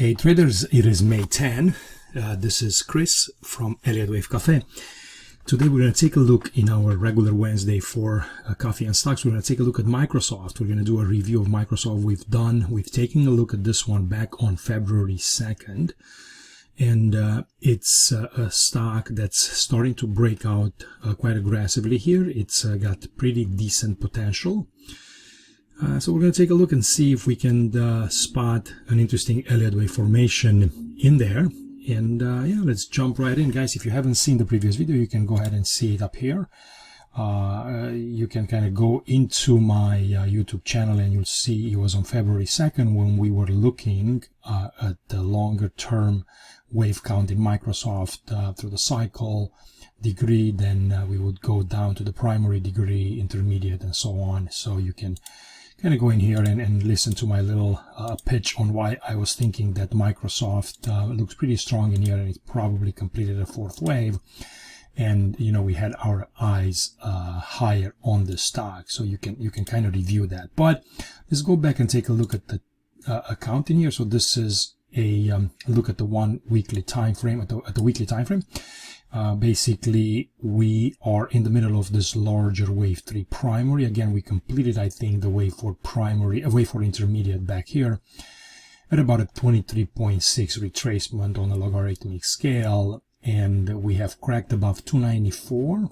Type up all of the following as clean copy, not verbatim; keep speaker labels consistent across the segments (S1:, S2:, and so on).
S1: Hey traders, it is May 10. This is Chris from Elliott Wave Cafe. Today we're going to take a look in our regular Wednesday for coffee and stocks. We're going to take a look at Microsoft. We're going to do a review of Microsoft. We've taken a look at this one back on February 2nd. And it's a stock that's starting to break out quite aggressively here. It's got pretty decent potential. So we're going to take a look and see if we can spot an interesting Elliott Wave formation in there. And yeah, let's jump right in, guys. If you haven't seen the previous video, you can go ahead and see it up here. You can kind of go into my YouTube channel and you'll see it was on February 2nd when we were looking at the longer term wave count in Microsoft through the cycle degree. Then we would go down to the primary degree, intermediate, and so on. So you can kind of go in here and listen to my little pitch on why I was thinking that Microsoft looks pretty strong in here, and it probably completed a fourth wave. And you know, we had our eyes higher on the stock, so you can kind of review that. But let's go back and take a look at the account in here. So this is a look at the 1 weekly time frame, at the weekly time frame. Basically, we are in the middle of this larger wave 3 primary. Again, we completed, I think, the wave 4 primary, wave 4 intermediate back here at about a 23.6 retracement on a logarithmic scale, and we have cracked above 294.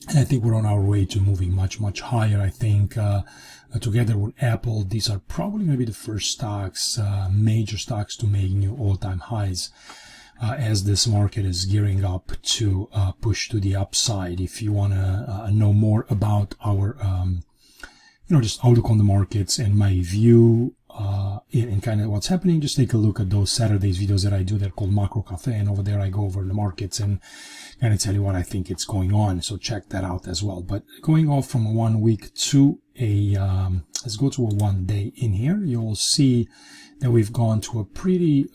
S1: And I think we're on our way to moving much higher. I think together with Apple, these are probably going to be the first stocks, major stocks, to make new all-time highs. As this market is gearing up to push to the upside. If you want to know more about our, just outlook on the markets and my view in kind of what's happening, just take a look at those Saturdays videos that I do. They're called Macro Cafe, and over there I go over the markets and kind of tell you what I think it's going on. So check that out as well. But going off from 1 week to a, let's go to a 1 day in here. You'll see that we've gone to a pretty,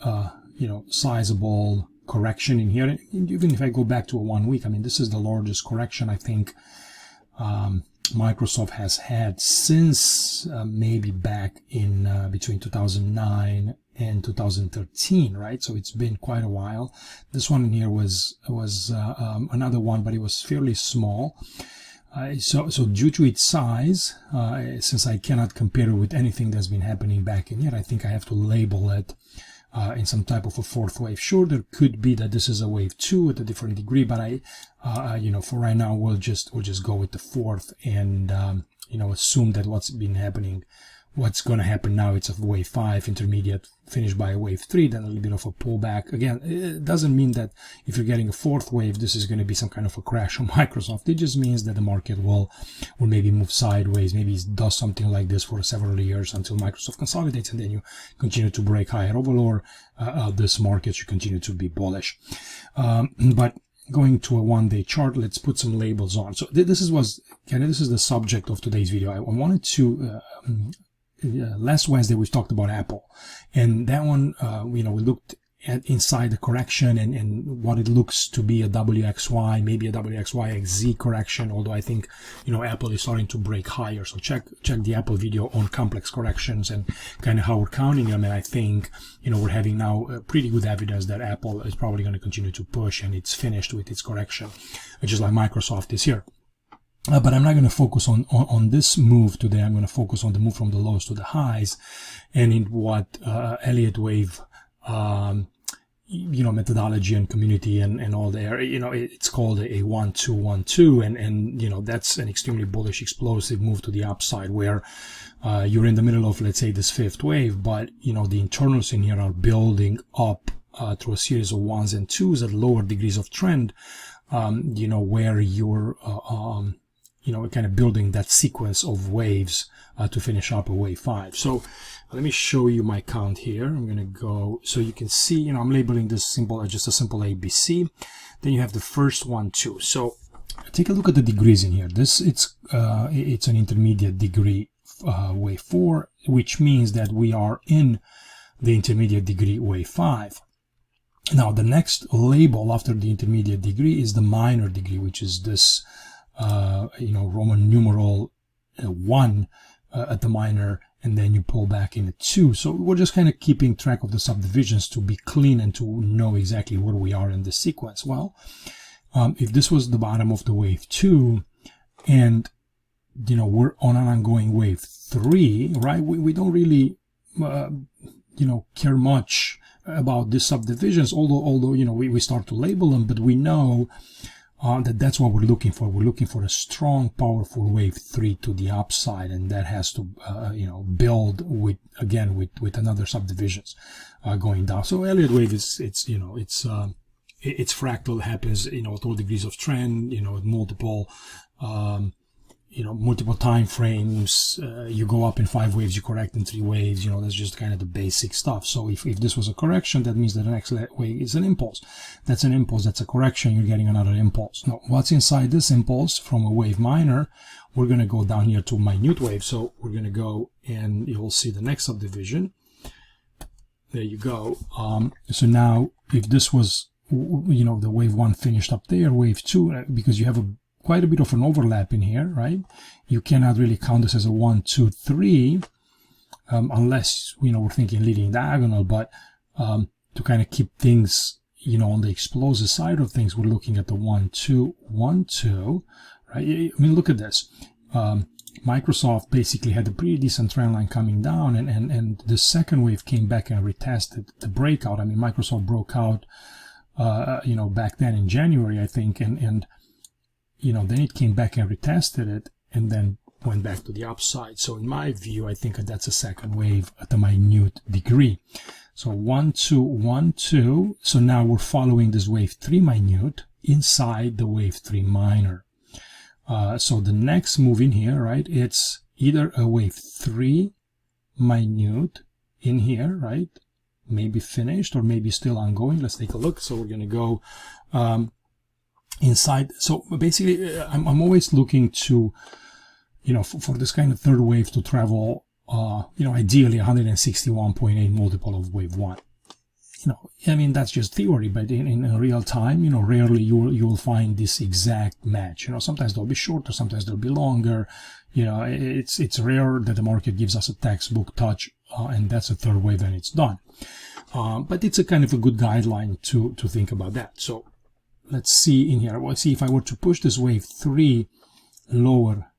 S1: sizable correction in here. And even if I go back to a 1 week, I mean, this is the largest correction I think Microsoft has had since maybe back in between 2009 and 2013, right? So it's been quite a while. This one in here was another one, but it was fairly small. So due to its size, since I cannot compare it with anything that's been happening back in here, I think I have to label it in some type of a fourth wave. Sure, there could be that this is a wave 2 at a different degree, but for right now, we'll just go with the fourth and assume that what's going to happen now, it's a wave 5 intermediate finished by a wave 3, then a little bit of a pullback. Again, it doesn't mean that if you're getting a fourth wave, this is going to be some kind of a crash on Microsoft. It just means that the market will maybe move sideways. Maybe it does something like this for several years until Microsoft consolidates, and then you continue to break higher overall. This market should continue to be bullish. But going to a 1 day chart, let's put some labels on. So this is the subject of today's video. I wanted to last Wednesday we talked about Apple, and that one we looked at inside the correction and what it looks to be a WXY, maybe a WXYXZ correction, although I think Apple is starting to break higher. So check the Apple video on complex corrections and kind of how we're counting them. And I think we're having now pretty good evidence that Apple is probably going to continue to push, and it's finished with its correction, just like Microsoft is here. But I'm not going to focus on this move today. I'm going to focus on the move from the lows to the highs, and in what Elliott Wave, methodology and community and all there. It's called a 1-2-1-2, and that's an extremely bullish, explosive move to the upside where you're in the middle of, let's say, this fifth wave, but the internals in here are building up through a series of 1s and 2s at lower degrees of trend. Where you're kind of building that sequence of waves to finish up a wave 5. So let me show you my count here. I'm going to go, so you can see, I'm labeling this just a simple ABC. Then you have the first 1, 2. So take a look at the degrees in here. It's an intermediate degree wave 4, which means that we are in the intermediate degree wave 5. Now the next label after the intermediate degree is the minor degree, which is this Roman numeral 1 at the minor, and then you pull back in at 2. So we're just kind of keeping track of the subdivisions to be clean and to know exactly where we are in the sequence. Well, if this was the bottom of the wave 2, and we're on an ongoing wave 3, right? We don't really care much about the subdivisions, although we start to label them, but we know that's what we're looking for. We're looking for a strong, powerful wave 3 to the upside, and that has to build with another subdivisions going down. So Elliott Wave it's fractal. It happens at all degrees of trend, at multiple multiple time frames. You go up in 5 waves, you correct in 3 waves. That's just kind of the basic stuff. So if this was a correction, that means that the next wave is an impulse. That's an impulse. That's a correction. You're getting another impulse. Now, what's inside this impulse from a wave minor? We're going to go down here to minute wave. So we're going to go, and you'll see the next subdivision. There you go. So now, if this was, the wave 1 finished up there, wave 2, because you have quite a bit of an overlap in here, right? You cannot really count this as a 1, 2, 3, unless, we're thinking leading diagonal, but to kind of keep things, on the explosive side of things, we're looking at the 1, 2, 1, 2, right? I mean, look at this. Microsoft basically had a pretty decent trend line coming down, and the second wave came back and retested the breakout. I mean, Microsoft broke out, back then in January, I think, and then it came back and retested it, and then went back to the upside. So in my view, I think that's a second wave at a minute degree. So 1, 2, 1, 2. So now we're following this wave 3 minute inside the wave 3 minor. So the next move in here, right, it's either a wave 3 minute in here, right, maybe finished or maybe still ongoing. Let's take a look. So we're going to go inside. So basically, I'm always looking to, for this kind of third wave to travel, ideally 161.8 multiple of wave 1. I mean, that's just theory, but in real time, rarely you will find this exact match. Sometimes they'll be shorter, sometimes they'll be longer. It's rare that the market gives us a textbook touch, and that's a third wave and it's done. But it's a kind of a good guideline to think about that. So let's see in here. Let's see if I were to push this wave 3 lower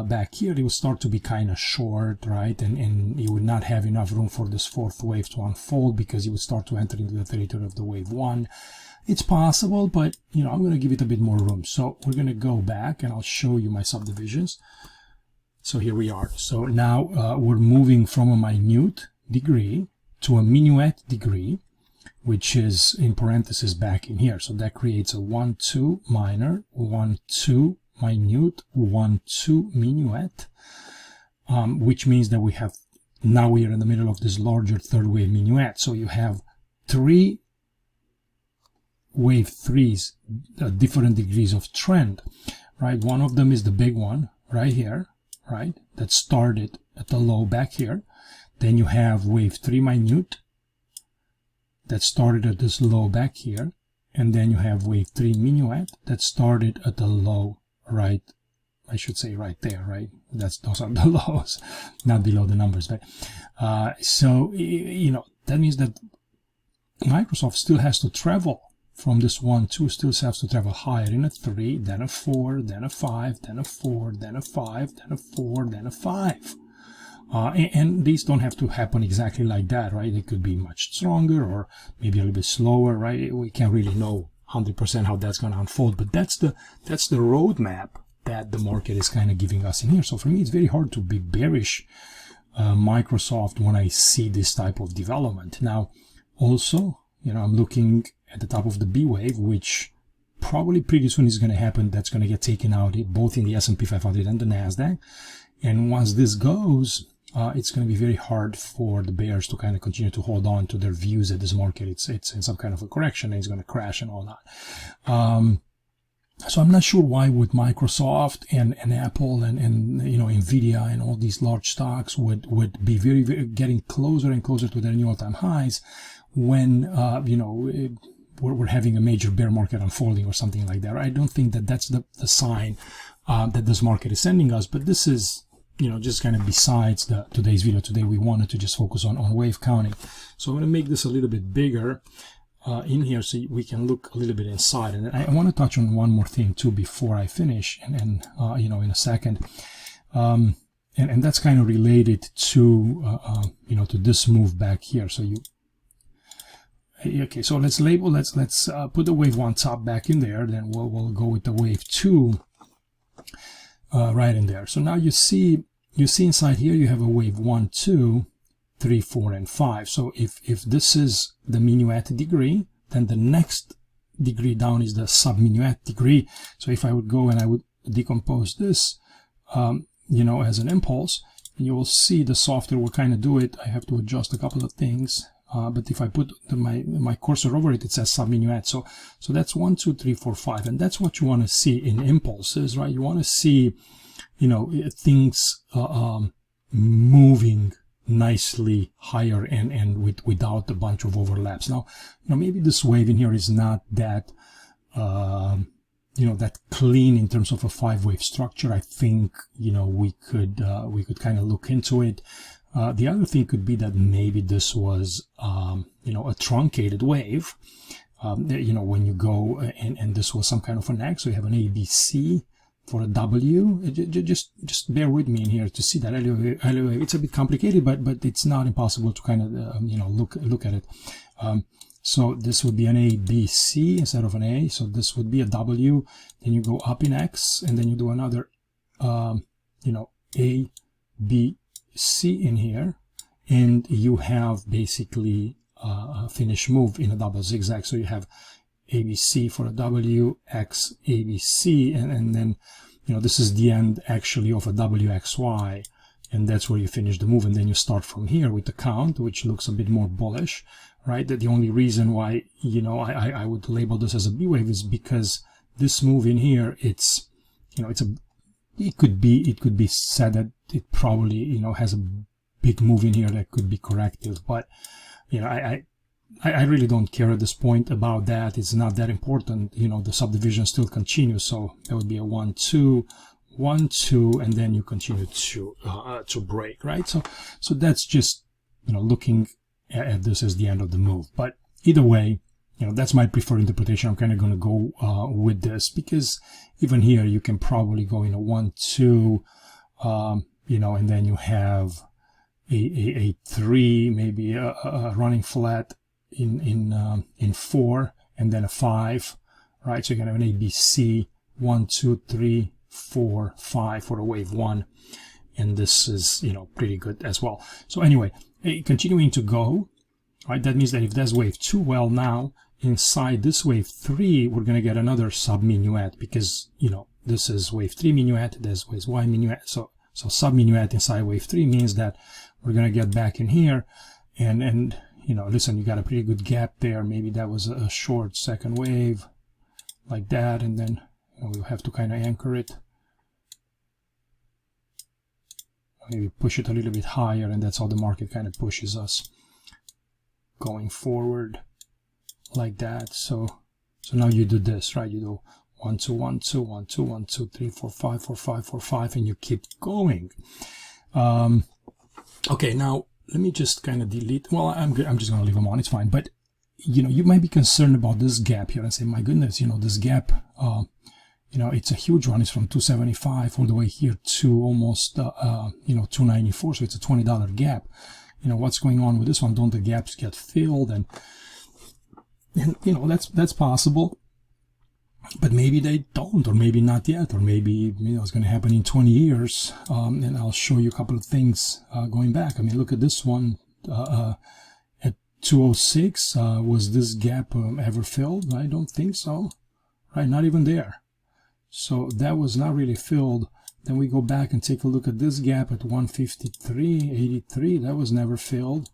S1: back here, it would start to be kind of short, right? And you would not have enough room for this fourth wave to unfold because you would start to enter into the territory of the wave 1. It's possible, but I'm going to give it a bit more room. So we're going to go back and I'll show you my subdivisions. So here we are. So now we're moving from a minute degree to a minuet degree, which is in parentheses back in here. So that creates a 1, 2 minor, 1, 2 minute, 1, 2 minuet, which means that we are in the middle of this larger third wave minuet. So you have 3 wave 3s, different degrees of trend, right? One of them is the big one right here, right? That started at the low back here. Then you have wave 3 minute that started at this low back here. And then you have wave 3 minuet that started at the low right, I should say right there, right? Those are the lows, not below the numbers, right? So, that means that Microsoft still has to travel from this 1, 2, still has to travel higher in a 3, then a 4, then a 5, then a 4, then a 5, then a 4, then a 5. And these don't have to happen exactly like that, right? They could be much stronger or maybe a little bit slower, right? We can't really know 100% how that's going to unfold, but that's the roadmap that the market is kind of giving us in here. So for me, it's very hard to be bearish Microsoft when I see this type of development. Now, also, I'm looking at the top of the B wave, which probably pretty soon is going to happen. That's going to get taken out both in the S&P 500 and the NASDAQ. And once this goes, it's going to be very hard for the bears to kind of continue to hold on to their views that this market it's in some kind of a correction and it's going to crash and all that. So I'm not sure why with Microsoft and Apple and Nvidia and all these large stocks would be very, very getting closer and closer to their new all-time highs when we're having a major bear market unfolding or something like that. I don't think that that's the sign that this market is sending us, but this is just kind of besides today's video. Today we wanted to just focus on wave counting. So I'm going to make this a little bit bigger in here so we can look a little bit inside. And I want to touch on one more thing too before I finish, and in a second. And that's kind of related to to this move back here. So okay, so let's label, let's put the wave 1 top back in there, then we'll go with the wave 2 right in there. So now you see inside here you have a wave 1, 2, 3, 4, and 5. So if this is the minuet degree, then the next degree down is the sub-minuet degree. So if I would go and I would decompose this as an impulse, you will see the software will kind of do it. I have to adjust a couple of things. But if I put my cursor over it, it says sub-minuet. So that's 1, 2, 3, 4, 5. And that's what you want to see in impulses, right? You want to see, things moving nicely higher and without a bunch of overlaps. Now, maybe this wave in here is not that, that clean in terms of a 5-wave structure. I think, we could kind of look into it. The other thing could be that maybe this was, a truncated wave. When you go and this was some kind of an X, so you have an ABC for a W. Just bear with me in here to see that Elliott wave. It's a bit complicated, but it's not impossible to kind of look at it. So this would be an ABC instead of an A. So this would be a W. Then you go up in X, and then you do another, A, B, C in here, and you have basically a finish move in a double zigzag. So you have ABC for a W, X, ABC, and then this is the end actually of a WXY, and that's where you finish the move. And then you start from here with the count, which looks a bit more bullish, right? That the only reason why I would label this as a B wave is because this move in here, it's it could be said that it probably has a big move in here that could be corrective, but I really don't care at this point about that. It's not that important. The subdivision still continues, so that would be a 1, 2, 1, 2, and then you continue to break, right? So that's just looking at this as the end of the move. But either way, that's my preferred interpretation. I'm kind of going to go with this, because even here you can probably go 1, 2, and then you have a 3, maybe a running flat in 4, and then a 5, right? So you can have an ABC 1, 2, 3, 4, 5 for a wave 1, and this is pretty good as well. So anyway, continuing to go, right? That means that if there's wave 2, well, now inside this wave 3 we're going to get another sub-minuet, because this is wave 3 minuet, there's wave Y minuet, so sub-minuet inside wave 3 means that we're going to get back in here, and listen, you got a pretty good gap there. Maybe that was a short second wave like that, and then we'll have to kind of anchor it, maybe push it a little bit higher, and that's how the market kind of pushes us going forward like that. So now you do this, right? You do 1, 2, 1, 2, 1, 2, 1, 2, 3, 4, 5, 4, 5, 4, 5, and you keep going. Okay, now let me just kind of delete. Well, I'm just going to leave them on. It's fine. But you might be concerned about this gap here and say, my goodness, this gap, it's a huge one. It's from 275 all the way here to almost 294. So it's a $20 gap. What's going on with this one? Don't the gaps get filled? And that's possible. But maybe they don't, or maybe not yet, or maybe it's going to happen in 20 years. And I'll show you a couple of things going back. I mean, look at this one at 206. Was this gap ever filled? I don't think so. Right, not even there. So that was not really filled. Then we go back and take a look at this gap at 153.83. That was never filled.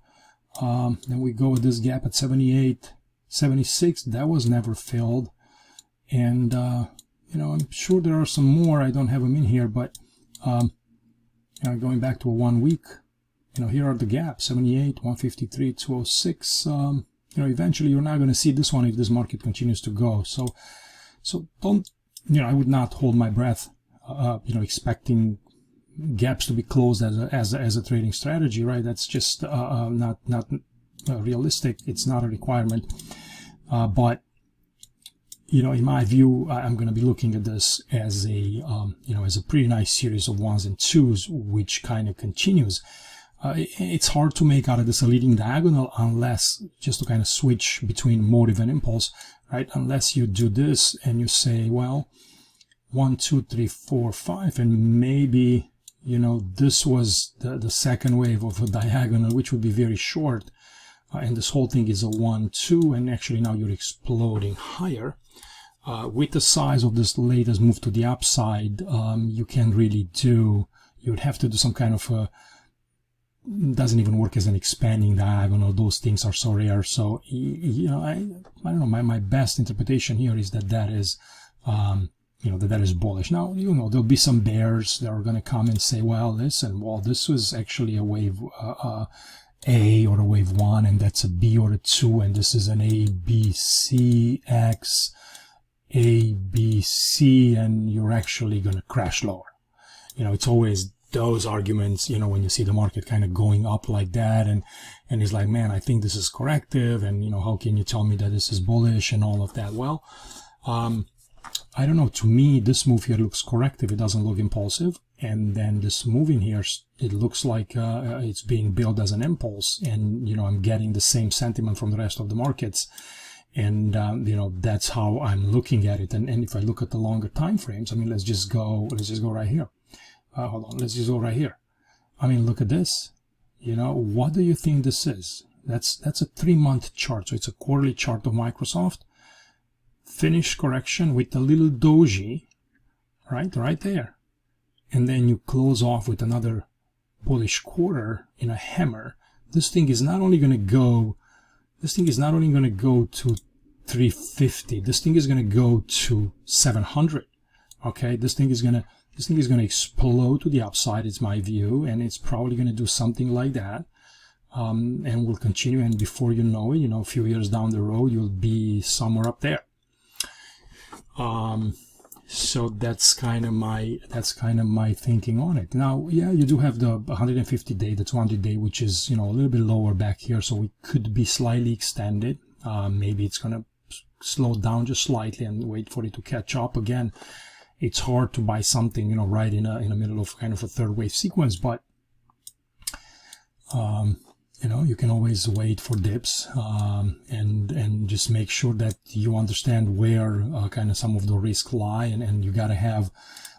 S1: Then we go with this gap at 78.76. That was never filled. And I'm sure there are some more. I don't have them in here, but going back to a 1 week, here are the gaps: 78, 153, 206. Eventually you're not going to see this one if this market continues to go. So don't, I would not hold my breath, expecting gaps to be closed as a trading strategy, right? That's just not realistic. It's not a requirement. But you know, in my view, I'm going to be looking at this as a you know, as a pretty nice series of ones and twos, which kind of continues. It's hard to make out of this a leading diagonal unless, just to kind of switch between motive and impulse, right? Unless you do this and you say, well, 1, 2, 3, 4, 5, and maybe, you know, this was the second wave of a diagonal, which would be very short, and this whole thing is a 1, 2, and actually now you're exploding higher. With the size of this latest move to the upside, you can't really do, you would have to do some kind of a, doesn't even work as an expanding diagonal. Those things are so rare. So, you know, I don't know, my best interpretation here is that that is, you know, that is bullish. Now, you know, there'll be some bears that are going to come and say, well, listen, well, this was actually a wave A or a wave 1, and that's a B or a 2, and this is an A, B, C, X, A, B, C, and you're actually going to crash lower. You know, it's always those arguments, you know, when you see the market kind of going up like that, and it's like, man, I think this is corrective, and, you know, how can you tell me that this is bullish and all of that? Well, I don't know. To me, this move here looks corrective. It doesn't look impulsive. And then this move in here, it looks like it's being built as an impulse. And, you know, I'm getting the same sentiment from the rest of the markets. And, you know, that's how I'm looking at it. And if I look at the longer time frames, I mean, let's just go right here. Hold on, let's just go right here. I mean, look at this. You know, what do you think this is? That's a 3-month chart. So it's a quarterly chart of Microsoft. Finished correction with a little doji, right there. And then you close off with another bullish quarter in a hammer. This thing is not only going to go, to 350. This thing is going to go to 700. Okay, this thing is going to explode to the upside. It's my view, and it's probably going to do something like that. And will continue, and before you know it, you know, a few years down the road, you'll be somewhere up there. So that's kind of my thinking on it. Now, yeah, you do have the 150-day, the 200-day, which is, you know, a little bit lower back here, so it could be slightly extended. Maybe it's gonna slow down just slightly and wait for it to catch up again. It's hard to buy something, you know, right in the middle of kind of a third wave sequence, but you know, you can always wait for dips, and just make sure that you understand where kind of some of the risks lie, and you got to have,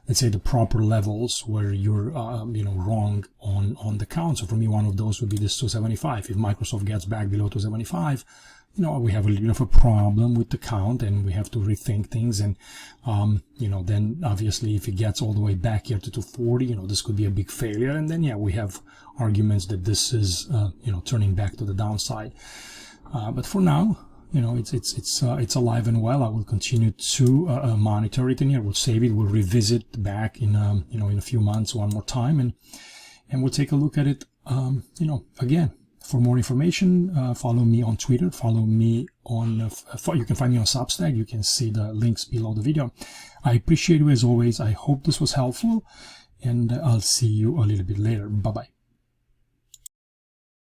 S1: let's say, the proper levels where you're you know, wrong on the count. So for me, one of those would be this 275. If Microsoft gets back below 275, you know, we have a little bit of a problem with the count, and we have to rethink things. And you know, then obviously if it gets all the way back here to 240, you know, this could be a big failure. And then, yeah, we have arguments that this is you know, turning back to the downside. But for now, you know, it's alive and well. I will continue to monitor it in here. We'll save it. We'll revisit back in you know, in a few months one more time, and we'll take a look at it. You know, again. For more information, follow me on Twitter, follow me on, you can find me on Substack, you can see the links below the video. I appreciate you as always. I hope this was helpful, and I'll see you a little bit later. Bye-bye.